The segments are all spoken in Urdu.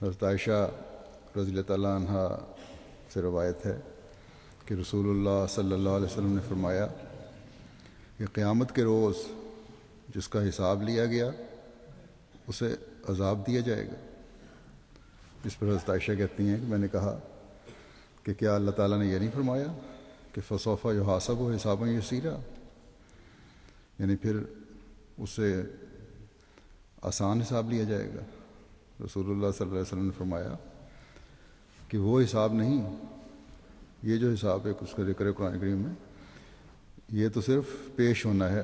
حضرت عائشہ رضی اللہ تعالیٰ عنہ سے روایت ہے کہ رسول اللہ صلی اللہ علیہ وسلم نے فرمایا کہ قیامت کے روز جس کا حساب لیا گیا اسے عذاب دیا جائے گا۔ اس پر حضرت عائشہ کہتی ہیں کہ میں نے کہا کہ کیا اللہ تعالیٰ نے یہ نہیں فرمایا کہ فسوف یحاسب و حسابا یسیرا، یعنی پھر اسے آسان حساب لیا جائے گا۔ رسول اللہ صلی اللہ علیہ وسلم نے فرمایا کہ وہ حساب نہیں، یہ جو حساب ہے اس کا ذکر ہے قرآن کریم میں، یہ تو صرف پیش ہونا ہے،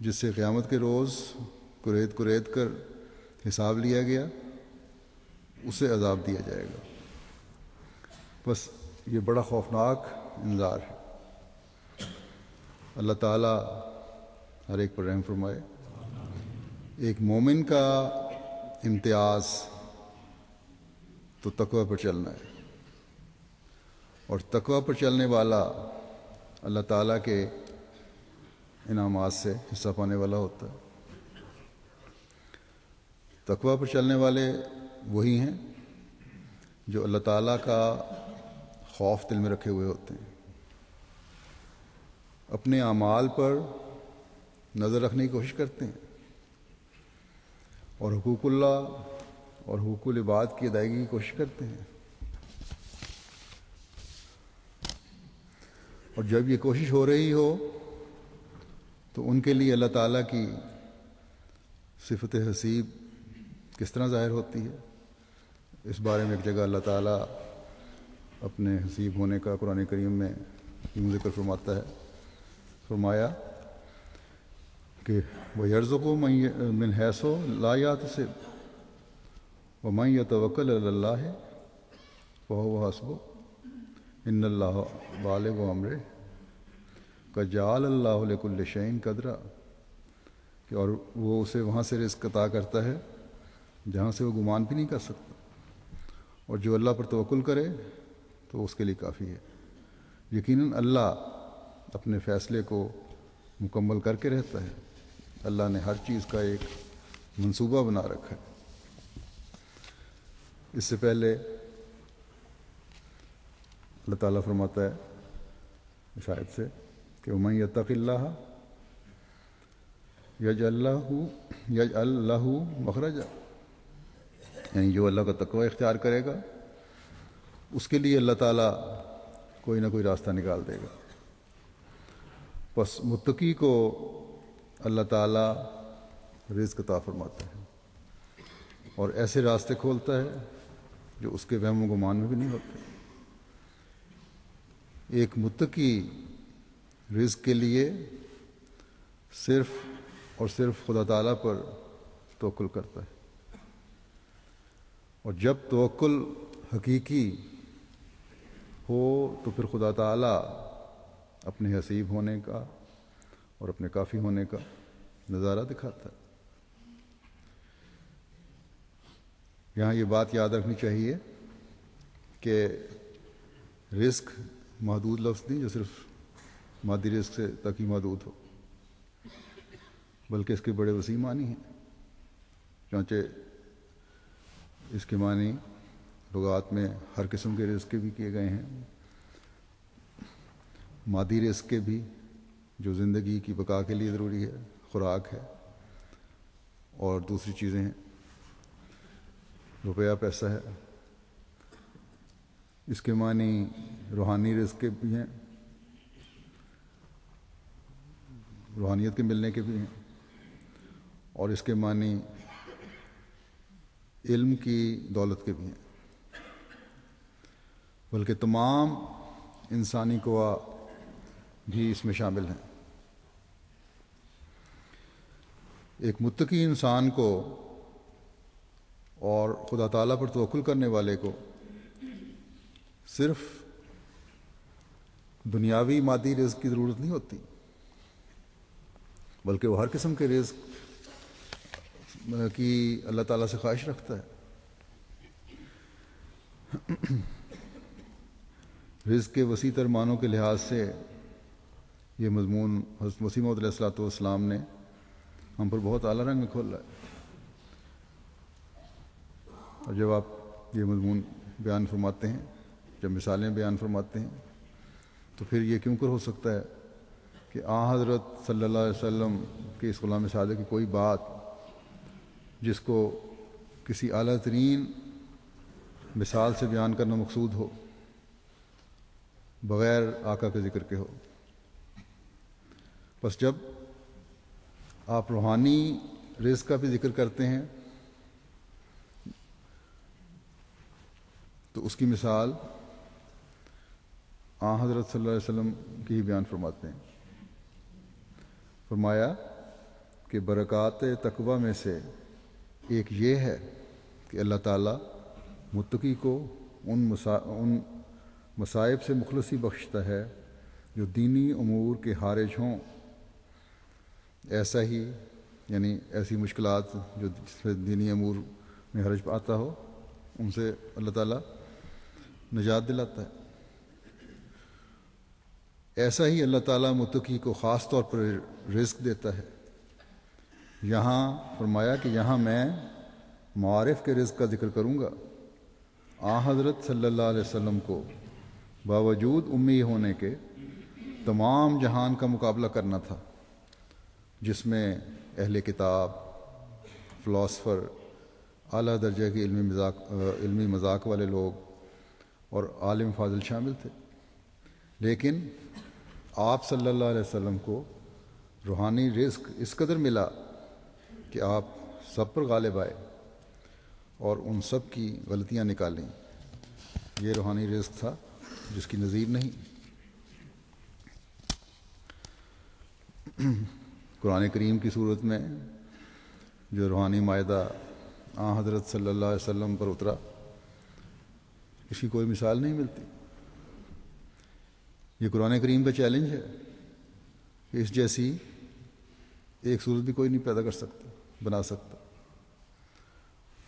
جس سے قیامت کے روز کرید کر حساب لیا گیا اسے عذاب دیا جائے گا۔ بس یہ بڑا خوفناک انذار ہے۔ اللہ تعالیٰ ہر ایک پر رحم فرمائے۔ ایک مومن کا امتیاز تو تقوی پر چلنا ہے، اور تقوی پر چلنے والا اللہ تعالیٰ کے انعامات سے حصہ پانے والا ہوتا ہے۔ تقوی پر چلنے والے وہی ہیں جو اللہ تعالیٰ کا خوف دل میں رکھے ہوئے ہوتے ہیں، اپنے اعمال پر نظر رکھنے کی کوشش کرتے ہیں، اور حقوق اللہ اور حقوق العباد کی ادائیگی کی کوشش کرتے ہیں۔ اور جب یہ کوشش ہو رہی ہو تو ان کے لیے اللہ تعالیٰ کی صفت حسیب کس طرح ظاہر ہوتی ہے، اس بارے میں ایک جگہ اللہ تعالیٰ اپنے حسیب ہونے کا قرآن کریم میں یوں ذکر فرماتا ہے۔ فرمایا کہ وَيَرْزُقُهُ مِنْ حَيْثُ لَا يَحْتَسِبُ وَمَنْ يَتَوَكَّلْ عَلَى اللَّهِ فَهُوَ حَسْبُهُ إِنَّ اللَّهَ بَالِغُ أَمْرِهِ قَدْ جَعَلَ اللَّهُ لِكُلِّ شَيْءٍ قَدْرًا، کہ اور وہ اسے وہاں سے رزق عطا کرتا ہے جہاں سے وہ گمان بھی نہیں کر سکتا، اور جو اللہ پر توکل کرے تو اس کے لیے کافی ہے۔ یقیناً اللہ اپنے فیصلے کو مکمل کر کے رہتا ہے، اللہ نے ہر چیز کا ایک منصوبہ بنا رکھا ہے۔ اس سے پہلے اللہ تعالیٰ فرماتا ہے اس آیت سے کہ وَمَن يَتَّقِ اللَّهَ يَجْعَلْ لَهُ مَخْرَجًا، یعنی جو اللہ کا تقوی اختیار کرے گا اس کے لیے اللہ تعالیٰ کوئی نہ کوئی راستہ نکال دے گا۔ بس متقی کو اللہ تعالیٰ رزق عطا فرماتا ہے اور ایسے راستے کھولتا ہے جو اس کے وہم و گمان میں بھی نہیں ہوتے۔ ایک متقی رزق کے لیے صرف اور صرف خدا تعالیٰ پر توکل کرتا ہے، اور جب توکل حقیقی ہو تو پھر خدا تعالیٰ اپنے حسیب ہونے کا اور اپنے کافی ہونے کا نظارہ دکھاتا ہے۔ یہاں یہ بات یاد رکھنی چاہیے کہ رزق محدود لفظ نہیں جو صرف مادی رزق سے تک ہی محدود ہو، بلکہ اس کے بڑے وسیع معنی ہیں۔ چنانچہ اس کے معنی لغات میں ہر قسم کے رزق کے بھی کیے گئے ہیں، مادی رزق کے بھی جو زندگی کی بقا کے لیے ضروری ہے، خوراک ہے، اور دوسری چیزیں ہیں، روپیہ پیسہ ہے۔ اس کے معنی روحانی رزق کے بھی ہیں، روحانیت کے ملنے کے بھی ہیں، اور اس کے معنی علم کی دولت کے بھی ہیں، بلکہ تمام انسانی قوا بھی اس میں شامل ہیں۔ ایک متقی انسان کو اور خدا تعالیٰ پر توکل کرنے والے کو صرف دنیاوی مادی رزق کی ضرورت نہیں ہوتی، بلکہ وہ ہر قسم کے رزق کی اللہ تعالیٰ سے خواہش رکھتا ہے۔ رزق کے وسیع تر معنوں کے لحاظ سے یہ مضمون حضرت مسیح موعود علیہ الصلوۃ والسلام نے ہم پر بہت اعلیٰ رنگ میں کھولا ہے۔ اور جب آپ یہ مضمون بیان فرماتے ہیں، جب مثالیں بیان فرماتے ہیں، تو پھر یہ کیوں کر ہو سکتا ہے کہ حضرت صلی اللہ علیہ وسلم کے اس غلام صادق کی کوئی بات جس کو کسی اعلیٰ ترین مثال سے بیان کرنا مقصود ہو، بغیر آقا کے ذکر کے ہو؟ بس جب آپ روحانی رزق کا بھی ذکر کرتے ہیں تو اس کی مثال حضرت صلی اللہ علیہ وسلم کی ہی بیان فرماتے ہیں۔ فرمایا کہ برکات تقویٰ میں سے ایک یہ ہے کہ اللہ تعالیٰ متقی کو ان مصائب سے مخلصی بخشتا ہے جو دینی امور کے خارج ہوں۔ ایسا ہی یعنی ایسی مشکلات جو جس میں دینی امور میں حرج آتا ہو، ان سے اللہ تعالیٰ نجات دلاتا ہے۔ ایسا ہی اللہ تعالیٰ متقی کو خاص طور پر رزق دیتا ہے۔ یہاں فرمایا کہ یہاں میں معارف کے رزق کا ذکر کروں گا۔ حضرت صلی اللہ علیہ وسلم کو باوجود امی ہونے کے تمام جہان کا مقابلہ کرنا تھا، جس میں اہل کتاب، فلاسفر، اعلیٰ درجے کے علمی مذاق والے لوگ اور عالم فاضل شامل تھے، لیکن آپ صلی اللہ علیہ وسلم کو روحانی رزق اس قدر ملا کہ آپ سب پر غالب آئے اور ان سب کی غلطیاں نکالیں۔ یہ روحانی رزق تھا جس کی نظیر نہیں۔ قرآن کریم کی صورت میں جو روحانی مائدہ حضرت صلی اللہ علیہ وسلم پر اترا، اس کی کوئی مثال نہیں ملتی۔ یہ قرآن کریم کا چیلنج ہے کہ اس جیسی ایک صورت بھی کوئی نہیں پیدا کر سکتا، بنا سکتا،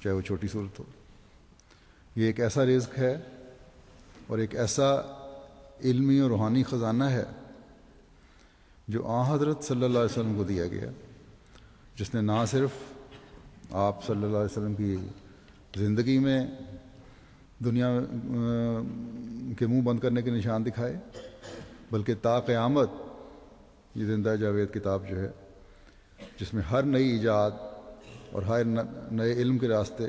چاہے وہ چھوٹی صورت ہو۔ یہ ایک ایسا رزق ہے اور ایک ایسا علمی اور روحانی خزانہ ہے جو حضرت صلی اللہ علیہ وسلم کو دیا گیا، جس نے نہ صرف آپ صلی اللہ علیہ وسلم کی زندگی میں دنیا کے منہ بند کرنے کے نشان دکھائے، بلکہ تا قیامت یہ زندہ جاوید کتاب جو ہے، جس میں ہر نئی ایجاد اور ہر نئے علم کے راستے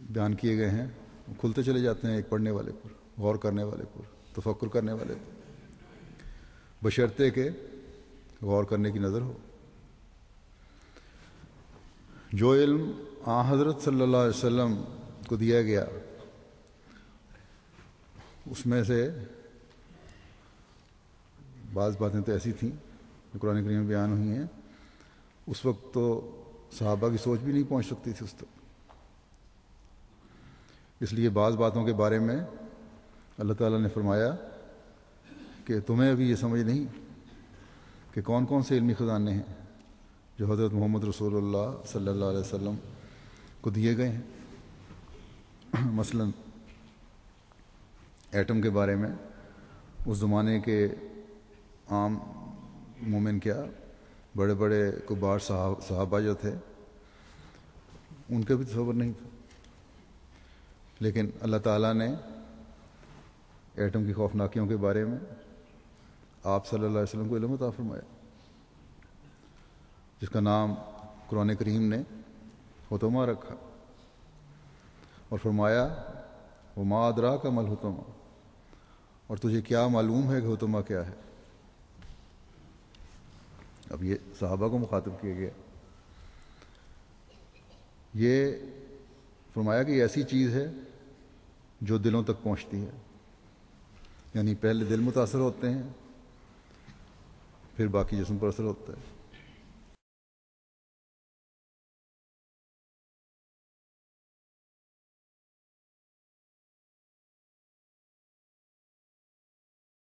بیان کیے گئے ہیں، وہ کھلتے چلے جاتے ہیں ایک پڑھنے والے پر، غور کرنے والے پر، تفکر کرنے والے پر، بشرطے کہ غور کرنے کی نظر ہو۔ جو علم حضرت صلی اللہ علیہ وسلم کو دیا گیا، اس میں سے بعض باتیں تو ایسی تھیں جو قرآن کریم میں بیان ہوئی ہیں، اس وقت تو صحابہ کی سوچ بھی نہیں پہنچ سکتی تھی اس تک۔ اس لیے بعض باتوں کے بارے میں اللہ تعالیٰ نے فرمایا کہ تمہیں ابھی یہ سمجھ نہیں کہ کون کون سے علمی خزانے ہیں جو حضرت محمد رسول اللہ صلی اللہ علیہ وسلم کو دیے گئے ہیں۔ مثلا ایٹم کے بارے میں اس زمانے کے عام مومن، کیا بڑے بڑے کبار صحابہ جو تھے، ان کا بھی تصور نہیں تھا، لیکن اللہ تعالیٰ نے ایٹم کی خوفناکیوں کے بارے میں آپ صلی اللہ علیہ وسلم کو علم عطا فرمایا، جس کا نام قرآن کریم نے حطمہ رکھا، اور فرمایا وما ادراک ما الحطمہ، اور تجھے کیا معلوم ہے کہ حطمہ کیا ہے؟ اب یہ صحابہ کو مخاطب کیا گیا۔ یہ فرمایا کہ یہ ایسی چیز ہے جو دلوں تک پہنچتی ہے، یعنی پہلے دل متاثر ہوتے ہیں، پھر باقی جسم پر اثر ہوتا ہے۔